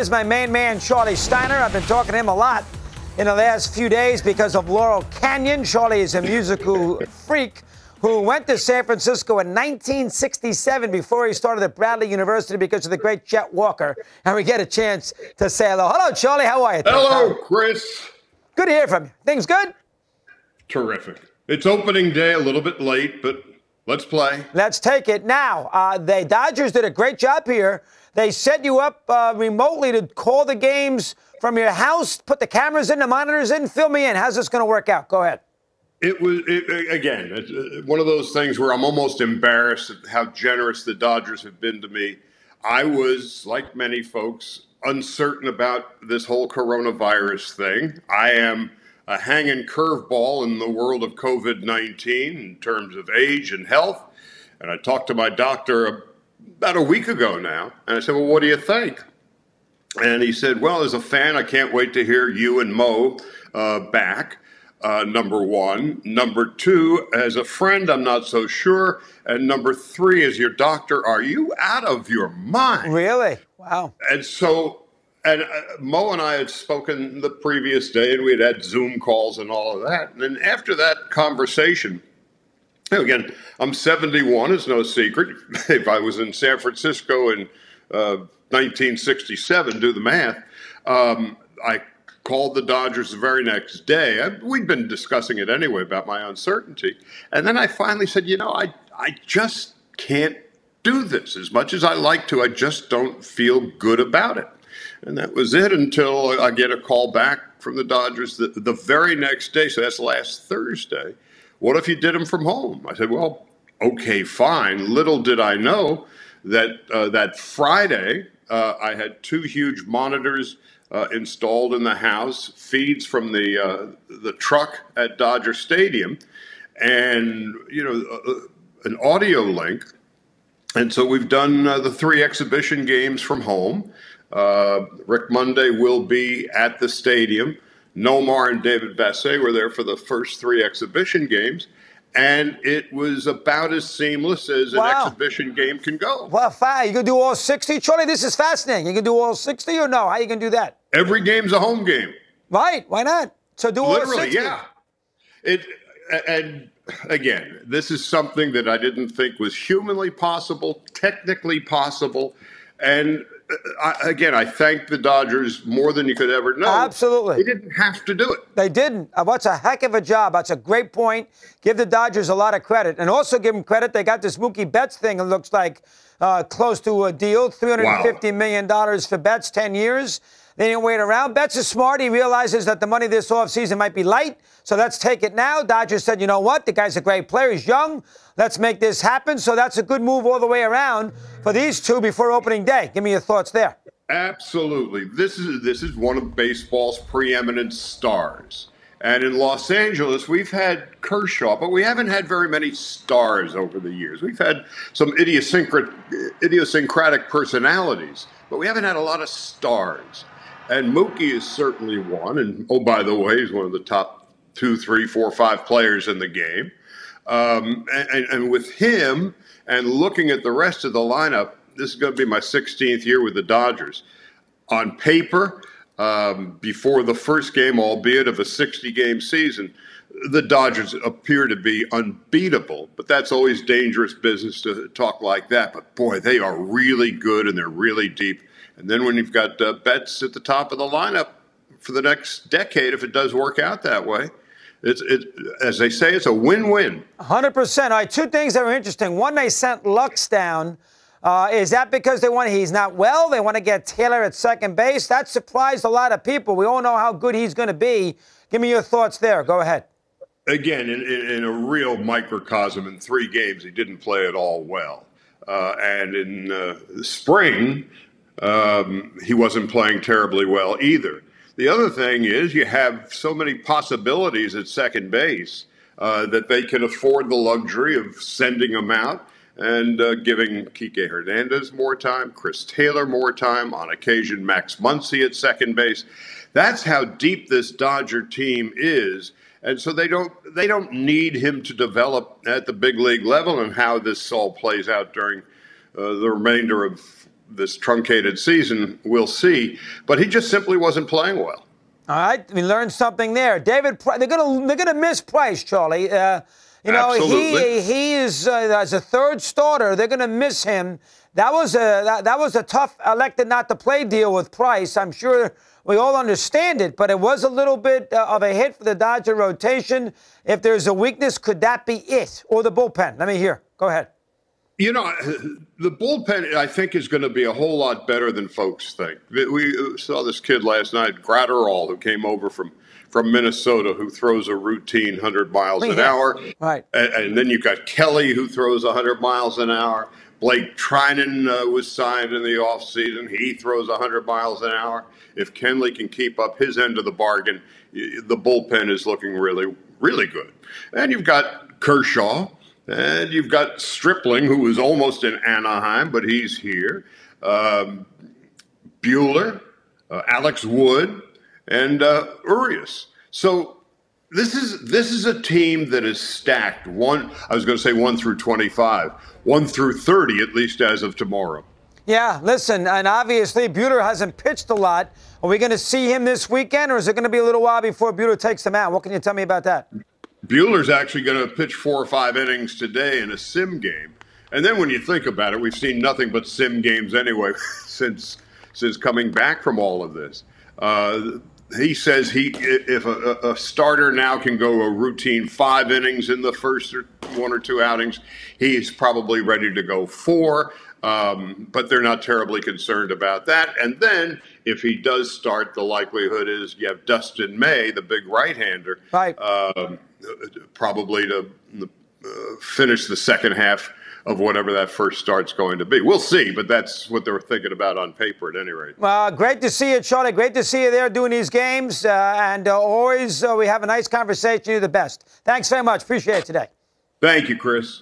Here's my main man, Charley Steiner. I've been talking to him a lot in the last few days because of Laurel Canyon. Charley is a musical freak who went to San Francisco in 1967 before he started at Bradley University because of the great Chet Walker. And we get a chance to say hello. Hello, Charley. How are you? Hello, Chris. Good to hear from you. Things good? Terrific. It's opening day, a little bit late, but let's play. Let's take it. Now, the Dodgers did a great job here. They set you up remotely to call the games from your house, put the cameras in, the monitors in. Fill me in. How's this going to work out? Go ahead. It's one of those things where I'm almost embarrassed at how generous the Dodgers have been to me. I was, like many folks, uncertain about this whole coronavirus thing. I am a hanging curveball in the world of COVID-19 in terms of age and health. And I talked to my doctor about a week ago now, and I said, well, what do you think? And he said, well, as a fan, I can't wait to hear you and Mo back. Number one. Number two, as a friend, I'm not so sure. And number three, as your doctor, are you out of your mind? Really? Wow. And so, Mo and I had spoken the previous day, and we had Zoom calls and all of that. And then after that conversation, again, I'm 71, it's no secret. If I was in San Francisco in 1967, do the math, I called the Dodgers the very next day. We'd been discussing it anyway about my uncertainty. And then I finally said, you know, I just can't do this. As much as I like to, I just don't feel good about it. And that was it until I get a call back from the Dodgers the very next day. So that's last Thursday. What if you did them from home? I said, well, okay, fine. Little did I know that that Friday I had two huge monitors installed in the house, feeds from the truck at Dodger Stadium, and an audio link. And so we've done the three exhibition games from home. Rick Monday will be at the stadium. Nomar and David Vassegh were there for the first three exhibition games. And it was about as seamless as an exhibition game can go. Well, fine. You going to do all 60? Charley, this is fascinating. You going to do all 60 or no? How you going to do that? Every game's a home game. Right. Why not? So do all 60. Literally, yeah. And again, this is something that I didn't think was humanly possible, technically possible. And I thank the Dodgers more than you could ever know. Absolutely. They didn't have to do it. They didn't. What's a heck of a job. That's a great point. Give the Dodgers a lot of credit. And also give them credit. They got this Mookie Betts thing. It looks like close to a deal. $350 million for Betts, 10 years. They didn't wait around. Betts is smart. He realizes that the money this offseason might be light. So let's take it now. Dodgers said, you know what? The guy's a great player. He's young. Let's make this happen. So that's a good move all the way around for these two before opening day. Give me your thoughts there. Absolutely. This is one of baseball's preeminent stars. And in Los Angeles, we've had Kershaw, but we haven't had very many stars over the years. We've had some idiosyncratic personalities, but we haven't had a lot of stars. And Mookie is certainly one. And, oh, by the way, he's one of the top 2, 3, 4, 5 players in the game. And with him and looking at the rest of the lineup, this is going to be my 16th year with the Dodgers. On paper, before the first game, albeit of a 60-game season, the Dodgers appear to be unbeatable. But that's always dangerous business to talk like that. But, boy, they are really good and they're really deep. And then when you've got Betts at the top of the lineup for the next decade, if it does work out that way, it's as they say, it's a win-win. 100%. All right, two things that were interesting. One, they sent Lux down. Is that because he's not well? They want to get Taylor at second base? That surprised a lot of people. We all know how good he's going to be. Give me your thoughts there. Go ahead. Again, in a real microcosm, in 3 games, he didn't play at all well. And in the spring, he wasn't playing terribly well either. The other thing is you have so many possibilities at second base that they can afford the luxury of sending him out and giving Kike Hernandez more time, Chris Taylor more time, on occasion Max Muncy at second base. That's how deep this Dodger team is. And so they don't need him to develop at the big league level, and how this all plays out during the remainder of this truncated season. We'll see. But he just simply wasn't playing well. All right, we learned something there. David, they're gonna miss Price, Charlie. You know, Absolutely. he is as a third starter. They're gonna miss him. That was a tough elected not to play deal with Price. I'm sure we all understand it, but it was a little bit of a hit for the Dodger rotation. If there's a weakness, could that be it, or the bullpen? Let me hear. Go ahead. You know, the bullpen, I think, is going to be a whole lot better than folks think. We saw this kid last night, Gratterall, who came over from Minnesota, who throws a routine 100 miles an hour. Right. And then you've got Kelly, who throws 100 miles an hour. Blake Trinan was signed in the offseason. He throws 100 miles an hour. If Kenley can keep up his end of the bargain, the bullpen is looking really, really good. And you've got Kershaw. And you've got Stripling, who was almost in Anaheim, but he's here. Buehler, Alex Wood, and Urias. So this is a team that is stacked. I was going to say 1 through 25, 1 through 30 at least as of tomorrow. Yeah, listen, and obviously Buehler hasn't pitched a lot. Are we going to see him this weekend, or is it going to be a little while before Buehler takes him out? What can you tell me about that? Buehler's actually going to pitch 4 or 5 innings today in a sim game. And then when you think about it, we've seen nothing but sim games anyway since coming back from all of this. He says if a starter now can go a routine 5 innings in the first 1 or 2 outings, he's probably ready to go 4. But they're not terribly concerned about that. And then if he does start, the likelihood is you have Dustin May, the big right-hander, right. Probably to finish the second half of whatever that first start's going to be. We'll see, but that's what they were thinking about on paper at any rate. Well, great to see you, Charlie. Great to see you there doing these games. And always we have a nice conversation. You're the best. Thanks very much. Appreciate it today. Thank you, Chris.